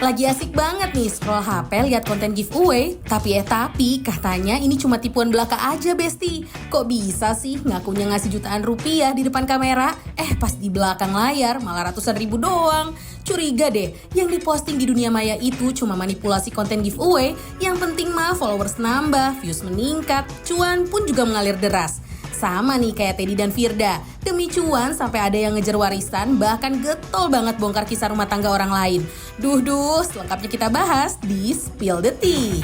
Lagi asik banget nih scroll HP lihat konten giveaway. Tapi katanya ini cuma tipuan belaka aja Besti. Kok bisa sih ngakunya ngasih jutaan rupiah di depan kamera? Pas di belakang layar malah ratusan ribu doang. Curiga deh, yang diposting di dunia maya itu cuma manipulasi konten giveaway. Yang penting mah followers nambah, views meningkat, cuan pun juga mengalir deras. Sama nih kayak Teddy dan Firda, demi cuan sampai ada yang ngejar warisan, bahkan getol banget bongkar kisah rumah tangga orang lain. Duh, selengkapnya kita bahas di Spill the Tea.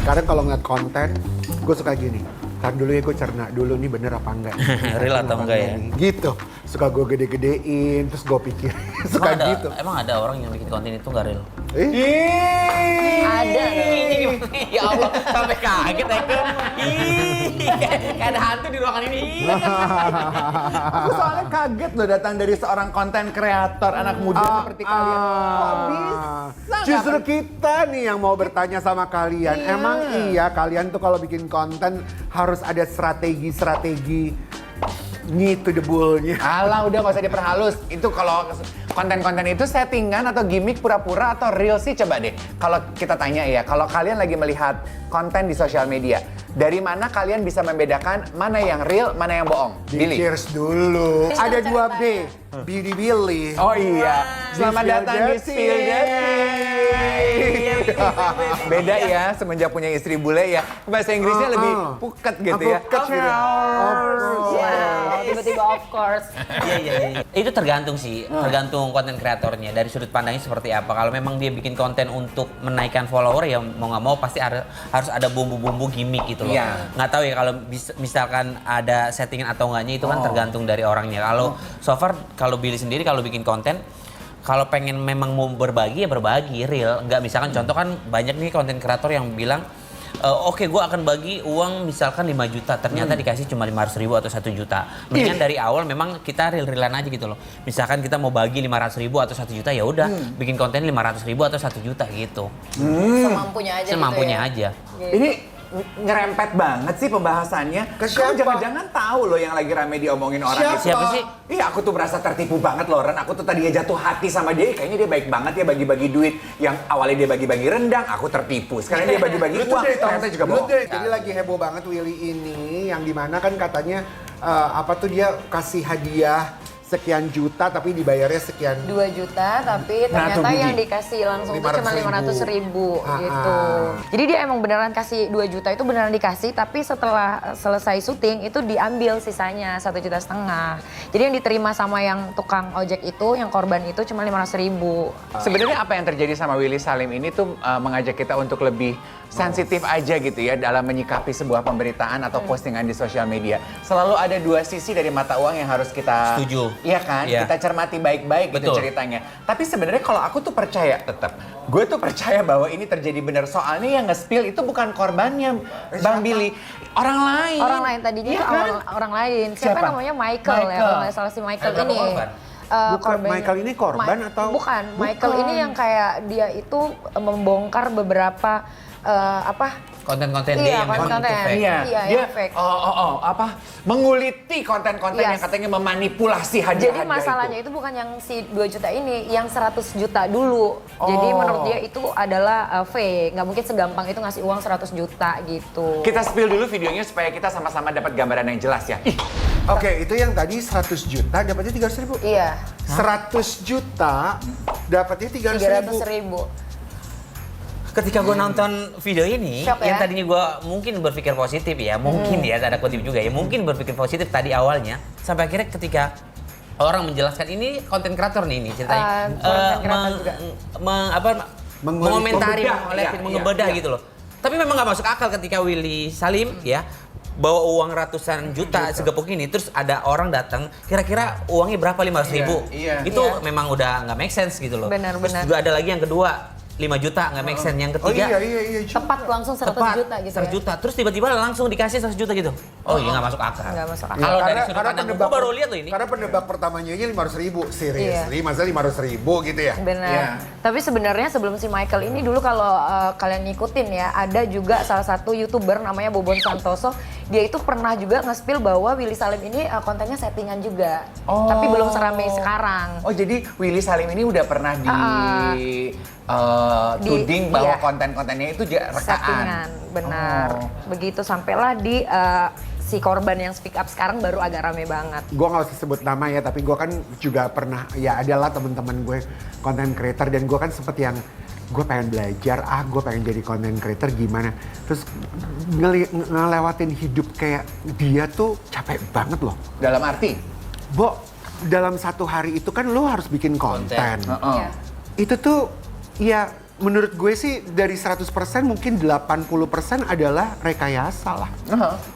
Sekarang kalau ngeliat konten, gue suka gini. Ntar dulu ya gue cerna dulu nih bener apa enggak. Real atau enggak ya? Gitu. Suka gue gede-gedein, terus gue pikir suka gitu. Emang ada orang yang bikin konten itu nggak real? Ada. Ya Allah, sampai kaget aku. Kayak ada hantu di ruangan ini. Aku soalnya kaget loh datang dari seorang konten kreator anak muda seperti kalian. Kok bisa? Justru kita nih yang mau bertanya sama kalian. Emang iya kalian tuh kalau bikin konten harus ada strategi to the bull-nya. Alah udah gak usah diperhalus. Itu kalau konten-konten itu settingan atau gimmick pura-pura atau real sih coba deh. Kalau kita tanya ya, kalau kalian lagi melihat konten di sosial media, dari mana kalian bisa membedakan mana yang real, mana yang bohong? Billy. Cheers dulu. Ada 2B, Billy Billy. Oh iya. Selamat Di Spill datang di the Spill the Tea. Beda ya semenjak punya istri bule ya. Bahasa Inggrisnya lebih puket gitu ya. Puket gitu. Tiba-tiba of course. Iya. Itu tergantung sih, tergantung konten kreatornya. Dari sudut pandangnya seperti apa. Kalau memang dia bikin konten untuk menaikkan follower ya mau nggak mau pasti harus ada bumbu-bumbu gimmick gitu loh. Iya. Nggak tahu ya kalau misalkan ada settingan atau enggaknya itu kan tergantung dari orangnya. Kalau so far kalau Billy sendiri kalau bikin konten kalau pengen memang mau berbagi ya berbagi real. Nggak misalkan contoh kan banyak nih konten kreator yang bilang oke, gue akan bagi uang misalkan 5 juta, ternyata dikasih cuma 500 ribu atau 1 juta. Mendingan dari awal memang kita real-realan aja gitu loh. Misalkan kita mau bagi 500 ribu atau 1 juta ya udah bikin konten 500 ribu atau 1 juta gitu. Semampunya aja Semampunya gitu ya. aja. Ini ngerempet banget sih pembahasannya. Ke Kamu siapa? jangan-jangan tahu loh yang lagi rame diomongin orang itu. Siapa sih? Iya, aku tuh merasa tertipu banget loh, Ren. Aku tuh tadinya jatuh hati sama dia. Kayaknya dia baik banget ya bagi-bagi duit. Yang awalnya dia bagi-bagi rendang, aku tertipu. Sekarang dia bagi-bagi uang, ternyata juga bohong. Jadi lagi heboh banget Willy ini, yang dimana kan katanya dia kasih hadiah sekian juta tapi dibayarnya sekian. 2 juta tapi ternyata yang dikasih langsung itu cuma 500 ribu gitu. Jadi dia emang beneran kasih 2 juta itu beneran dikasih, tapi setelah selesai syuting itu diambil sisanya 1,5 juta. Jadi yang diterima sama yang tukang ojek itu, yang korban itu cuma 500 ribu. Sebenarnya apa yang terjadi sama Willy Salim ini tuh mengajak kita untuk lebih sensitif aja gitu ya dalam menyikapi sebuah pemberitaan atau postingan di sosial media. Selalu ada dua sisi dari mata uang yang harus kita Setuju. Iya kan? Iya. Kita cermati baik-baik gitu Betul. ceritanya. Tapi sebenarnya kalau aku tuh percaya tetap. Gue tuh percaya bahwa ini terjadi benar. Soalnya yang nge-spill itu bukan korbannya, Bang Billy. Orang lain. Orang lain tadinya Iya itu kan? orang lain. Siapa namanya? Michael ya, kalau nggak salah si Michael Berapa ini. korban? Bukan Michael ini korban atau? Bukan, Michael ini yang kayak dia itu membongkar beberapa Konten-konten Iya, dia yang memang konten. itu fake. Iya, dia yang fake. menguliti konten-konten yang Yes. katanya memanipulasi hadiah-hadiah Jadi masalahnya itu bukan yang si 2 juta ini, yang 100 juta dulu. Jadi menurut dia itu adalah fake. Nggak mungkin segampang itu ngasih uang 100 juta gitu. Kita spill dulu videonya supaya kita sama-sama dapat gambaran yang jelas ya. Oke, itu yang tadi 100 juta dapatnya 300 ribu. Iya, 100 juta dapatnya 300 ribu. 300 ribu. Ketika gue nonton video ini, Shock yang ya? tadinya gue mungkin berpikir positif ya, mungkin ya, ada kutip juga ya, mungkin berpikir positif tadi awalnya, sampai akhirnya ketika orang menjelaskan ini konten kreator nih ini ceritanya, konten kreator juga. mengomentari, Membedah, mengebedah iya. gitu loh. Tapi memang nggak masuk akal ketika Willy Salim ya bawa uang ratusan juta segepok ini, terus ada orang datang, kira-kira uangnya berapa 500 ribu? Iya. Itu Iya. memang udah nggak make sense gitu loh. Benar, Terus benar. juga ada lagi yang kedua. 5 juta, nggak make sense. Yang Oh ketiga, iya juga. Tepat langsung 100 tepat juta gitu 100 ya. juta. Terus tiba-tiba langsung dikasih 100 juta gitu. Oh iya nggak masuk akal. Nggak masuk akal. Kalau dari sudut pandang gue baru lihat loh ini. Karena penebak pertamanya aja 500.000. Seriously, Iya. masa 500.000 gitu ya? Benar. Iya. Tapi sebenarnya sebelum si Michael ini dulu kalau kalian ngikutin ya, ada juga salah satu YouTuber namanya Bobon Santoso. Dia itu pernah juga nge-spill bahwa Willy Salim ini kontennya settingan juga. Oh. Tapi belum seramai sekarang. Oh jadi Willy Salim ini udah pernah tuding bahwa iya. konten-kontennya itu rekaan. Settingan, benar. Oh. Begitu sampailah di si korban yang speak up sekarang baru agak rame banget. Gue gak usah sebut nama ya, tapi gue kan juga pernah, ya adalah teman-teman gue content creator, dan gue kan sempet yang gue pengen belajar, gue pengen jadi content creator gimana. Terus ngelewatin hidup kayak dia tuh capek banget loh. Dalam arti? Bo, dalam satu hari itu kan lo harus bikin konten. Iya. Itu tuh, ya menurut gue sih dari 100% mungkin 80% adalah rekayasa lah.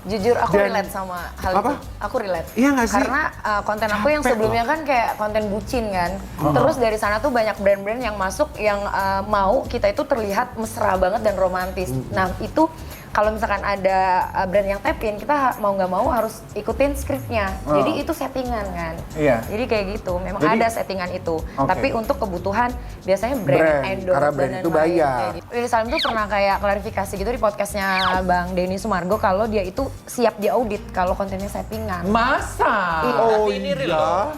Jujur aku Dan- relate sama hal apa? itu. Aku relate. Iya nggak sih? Karena konten aku yang Capek sebelumnya loh. kan kayak konten bucin kan. Terus dari sana tuh banyak brand-brand yang masuk yang mau kita itu terlihat mesra banget dan romantis. Nah itu kalau misalkan ada brand yang tap in, kita mau nggak mau harus ikutin skripnya. Jadi itu settingan kan. Iya. Jadi kayak gitu. Memang Jadi- ada settingan itu. Oke. Tapi untuk kebutuhan biasanya brand, Brand, endorse karena dan brand itu lain-lain, bayar. kayak gitu. Willy Salim tuh pernah kayak klarifikasi gitu di podcastnya Bang Denny Sumargo kalau dia itu siap diaudit kalau kontennya settingan. Masa? Oh Berarti ini real iya. dong.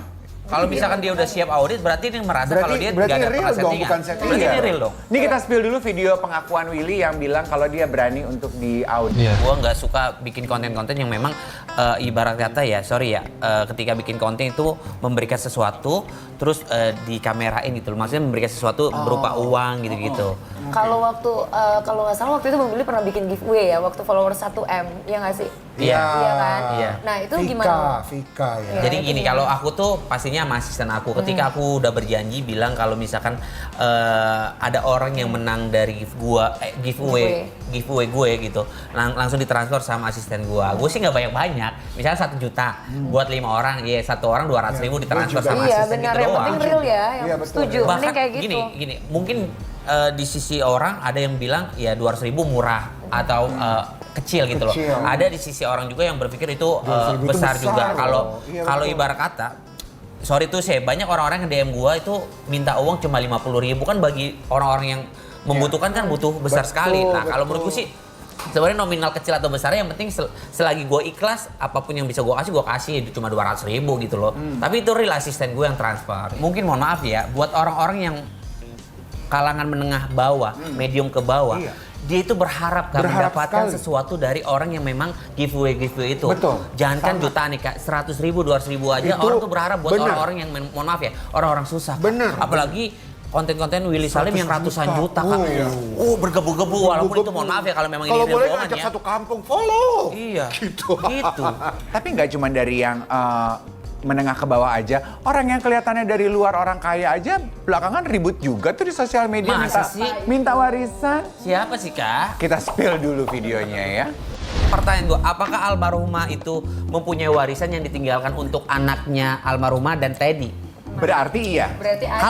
Kalau misalkan dia udah siap audit, berarti ini merasa Berarti- kalau dia berarti nggak ada real pernah dong, settingan. bukan settingan. Berarti ini Iya. real dong. Ini kita spill dulu video pengakuan Willy yang bilang kalau dia berani untuk di-audit. Gua nggak suka bikin konten-konten yang memang ibarat kata ya, sorry ya, ketika bikin konten itu memberikan sesuatu, terus dikamerain gitu loh. Maksudnya memberikan sesuatu berupa uang gitu-gitu. Kalau waktu kalau nggak salah waktu itu Bang Billy pernah bikin giveaway ya waktu followers 1M, ya nggak sih? Iya. Iya kan? Iya. Nah itu gimana? Vika ya. Jadi gini, kalau aku tuh pastinya sama asisten aku. Ketika aku udah berjanji bilang kalau misalkan ada orang yang menang dari giveaway gue gitu, langsung ditransfer sama asisten gue. Gue sih nggak banyak-banyak. Misalnya 1 juta buat 5 orang, ya 1 orang 200.000 ditransfer sama Iya asisten benar, gitu yang doang. penting real ya, yang Iya, betul. setuju. Bahkan Mending kayak gitu. gini, mungkin di sisi orang ada yang bilang ya 200.000 murah atau kecil gitu loh. Kecil. Ada di sisi orang juga yang berpikir itu 200.000 itu besar besar juga. loh. Iya, Kalau betul. ibarat kata, sorry tuh saya banyak orang-orang yang DM gua itu minta uang cuma 50.000, kan bagi orang-orang yang membutuhkan kan butuh besar Betul, sekali. Nah kalau betul. menurutku sih sebenarnya nominal kecil atau besarnya yang penting selagi gue ikhlas, apapun yang bisa gue kasih cuma 200.000 gitu loh. Tapi itu real asisten gue yang transfer. Mungkin mohon maaf ya buat orang-orang yang kalangan menengah bawah, medium ke bawah. Iya. Dia itu berharap kan Berharap mendapatkan sekali. sesuatu dari orang yang memang giveaway itu. Betul. Jangankan Sama. jutaan nih Kak, 100.000, 200.000 aja Itu orang tuh berharap buat bener. orang-orang yang mohon maaf ya, orang-orang susah. Kak. Bener. Apalagi konten-konten Willy Salim yang 100 ratusan juta. juta Kak. Oh, iya. Oh, bergebu-gebu walaupun itu mohon maaf ya kalau memang Kalau ini real boleh bohongan ngajak ya. satu kampung, follow. Iya. Gitu. Gitu. Tapi nggak cuma dari yang menengah ke bawah aja. Orang yang kelihatannya dari luar orang kaya aja belakangan ribut juga tuh di sosial media Masa minta, sih? minta warisan. Siapa sih Kak? Kita spill dulu videonya ya. Pertanyaan gue, apakah almarhumah itu mempunyai warisan yang ditinggalkan untuk anaknya almarhumah dan Teddy? Berarti iya. Berarti ada.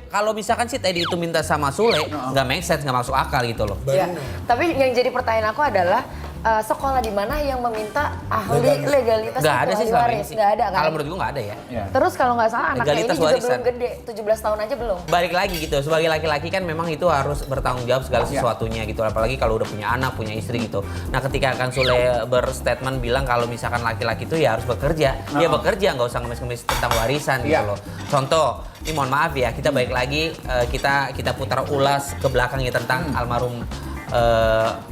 Kalau misalkan si Teddy itu minta sama Sule, nggak make sense, nggak masuk akal gitu loh. Ya. Tapi yang jadi pertanyaan aku adalah sekolah di mana yang meminta ahli legalitas Nggak ada untuk sih ahli selama ini waris? sih. Nggak ada kan? Kalau menurut gue nggak ada ya. Terus kalau nggak salah anaknya ini Legalitas juga warisan. belum gede, 17 tahun aja belum. Balik lagi gitu, sebagai laki-laki kan memang itu harus bertanggung jawab segala sesuatunya gitu. Apalagi kalau udah punya anak, punya istri gitu. Nah ketika kan Sule berstatement bilang kalau misalkan laki-laki itu ya harus bekerja. Ya bekerja, nggak usah ngemis-ngemis tentang warisan gitu loh. Contoh, ini mohon maaf ya, kita balik lagi, kita putar ulas ke belakang ya tentang almarhum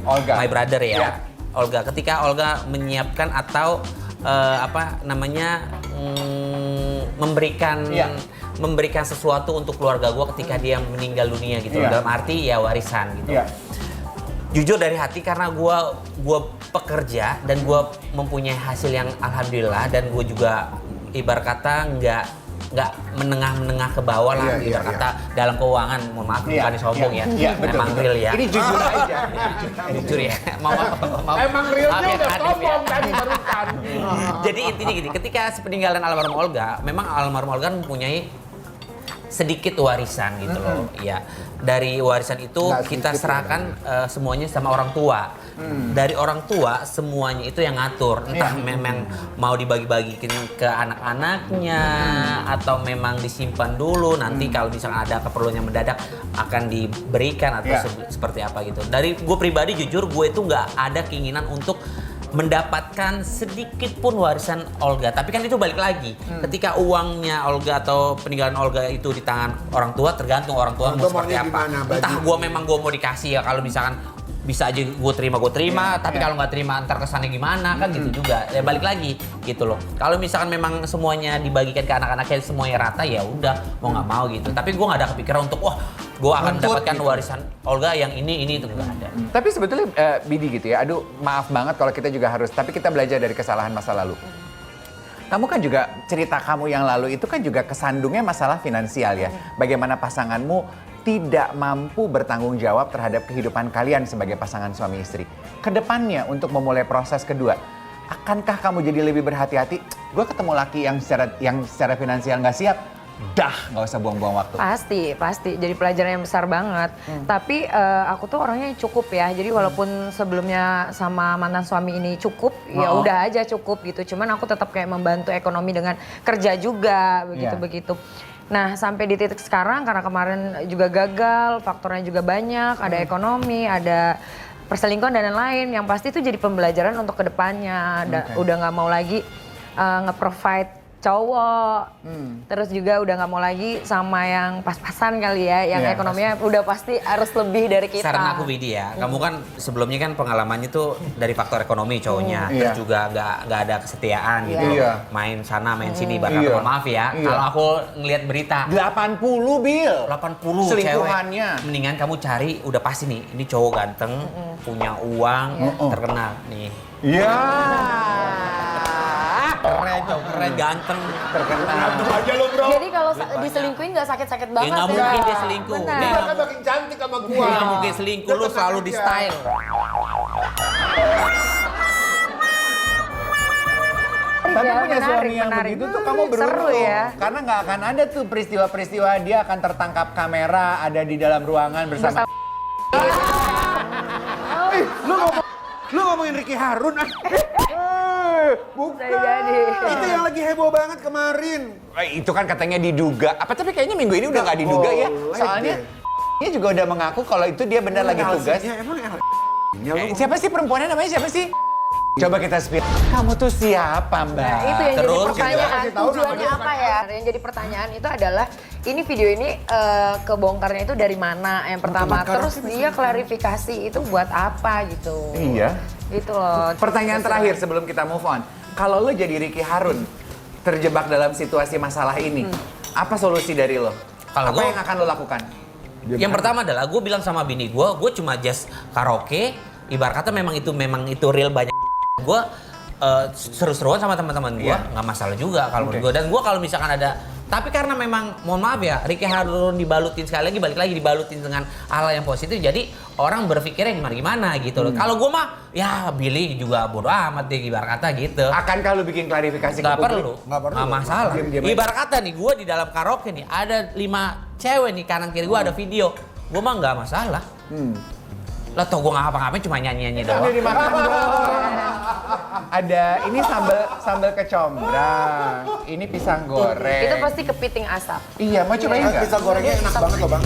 Olga. my brother ya. Iya. Olga, ketika Olga menyiapkan atau memberikan Iya. memberikan sesuatu untuk keluarga gue ketika dia meninggal dunia gitu. Iya. Dalam arti ya warisan gitu. Iya. Jujur dari hati karena gue pekerja dan gue mempunyai hasil yang alhamdulillah, dan gue juga ibarat kata nggak menengah ke bawah lah, Iya, ibarat iya, kata dalam keuangan, mohon maaf Iya, bukan sombong iya, ya, iya, betul, memang betul. real ya. Ini jujur aja. Jujur ya, mau Emang realnya maaf ya, udah Kadif ya. ngomong tadi barusan. Jadi intinya gini, ketika peninggalan almarhum Olga, memang almarhum Olga mempunyai sedikit warisan gitu loh, ya. dari warisan itu Nggak kita sedikit serahkan semuanya sama orang tua. Dari orang tua semuanya itu yang ngatur. Entah memang mau dibagi-bagiin ke anak-anaknya atau memang disimpan dulu. Nanti kalau misalnya ada keperluan yang mendadak akan diberikan atau seperti apa gitu. Dari gue pribadi jujur gue itu nggak ada keinginan untuk mendapatkan sedikit pun warisan Olga. Tapi kan itu balik lagi. Ketika uangnya Olga atau peninggalan Olga itu di tangan orang tua, tergantung orang tua mau seperti apa. Entah gue memang gue mau dikasih ya, kalau misalkan bisa aja gue terima, tapi kalau nggak terima ntar kesannya gimana kan gitu juga. Ya balik lagi gitu loh. Kalau misalkan memang semuanya dibagikan ke anak-anaknya semuanya rata ya udah mau nggak mau gitu. Tapi gue nggak ada kepikiran untuk wah gue akan mendapatkan warisan Olga yang ini itu nggak ada. Tapi sebetulnya Bidi gitu ya, aduh maaf banget kalau kita juga harus, tapi kita belajar dari kesalahan masa lalu. Kamu kan juga, cerita kamu yang lalu itu kan juga kesandungnya masalah finansial ya. Bagaimana pasanganmu tidak mampu bertanggung jawab terhadap kehidupan kalian sebagai pasangan suami istri. Kedepannya untuk memulai proses kedua, akankah kamu jadi lebih berhati-hati? Gue ketemu laki yang secara finansial nggak siap, dah nggak usah buang-buang waktu. Pasti. Jadi pelajaran yang besar banget. Tapi aku tuh orangnya cukup ya. Jadi walaupun sebelumnya sama mantan suami ini cukup, ya udah aja cukup gitu. Cuman aku tetap kayak membantu ekonomi dengan kerja juga, begitu. Nah sampai di titik sekarang karena kemarin juga gagal, faktornya juga banyak, ada ekonomi, ada perselingkuhan dan lain-lain. Yang pasti itu jadi pembelajaran untuk kedepannya. Udah nggak mau lagi nge-provide cowok, terus juga udah nggak mau lagi sama yang pas-pasan kali ya, yang ekonominya udah pasti harus lebih dari kita. Saran aku Bidi ya, kamu kan sebelumnya kan pengalamannya tuh dari faktor ekonomi cowoknya, terus juga nggak ada kesetiaan gitu, main sana main sini, bahkan mohon maaf ya, kalau aku ngelihat berita 80 Bil, 80 selingkuhannya. cewek, mendingan kamu cari udah pasti nih, ini cowok ganteng, punya uang, terkenal nih. Iya. Keren, ganteng, Terkenal. aja lo bro. Jadi kalau diselingkuhin nggak sakit-sakit banget nggak mungkin dia selingkuh. Benar. Dia Kan makin cantik sama gua. nggak mungkin selingkuh, lu selalu di style. Tapi punya Menarik, suami yang menarik. begitu tuh kamu beruntung. Seru ya. Karena nggak akan ada tuh peristiwa-peristiwa dia akan tertangkap kamera ada di dalam ruangan bersama. Lu ngomongin Ricky Harun ah. Bukan. Bisa jadi. Itu yang lagi heboh banget kemarin. Itu kan katanya diduga. Apa tapi kayaknya minggu ini udah nggak diduga ya. boleh Soalnya dia juga udah mengaku kalau itu dia benar lagi tugas. Emang Siapa sih perempuannya namanya siapa sih? Coba kita spill. Kamu tuh siapa Mbak? Nah, itu yang Terus, jadi pertanyaan, kasih tahu tujuannya namanya apa ya? Yang jadi pertanyaan itu adalah, ini video ini kebongkarnya itu dari mana yang pertama. Terus dia klarifikasi itu buat apa gitu. Iya. Gitu loh. Pertanyaan terakhir sebelum kita move on. Kalau lo jadi Ricky Harun, terjebak dalam situasi masalah ini, apa solusi dari lo? Kalau apa gua- yang akan lo lakukan? Yang pertama adalah gue bilang sama bini gue cuma just karaoke. Ibarat kata memang itu real banyak. Gue seru-seruan sama teman-teman gue, nggak masalah juga kalau menurut gue. Dan gue kalau misalkan ada, tapi karena memang mohon maaf ya, Ricky Harun dibalutin sekali lagi, balik lagi dibalutin dengan hal yang positif. Jadi orang berpikirnya gimana gitu loh. Kalau gue mah ya Billy juga bodo amat deh ibarat kata gitu. Akankah lo bikin klarifikasi Nggak ke publik? perlu, Nggak perlu. nggak masalah. Diam-diam aja. Ibarat kata nih, gue di dalam karaoke nih ada 5 cewek nih kanan kiri gue ada video, gue mah nggak masalah. Lah tau gue nggak ngapa-ngapain cuma nyanyi-nyanyi doang. Sambil dimakan dong. Ada ini sambal kecombrang, ini pisang goreng. Itu pasti kepiting asap. Iya, mau cobain nggak? Pisang gorengnya enak banget loh bang.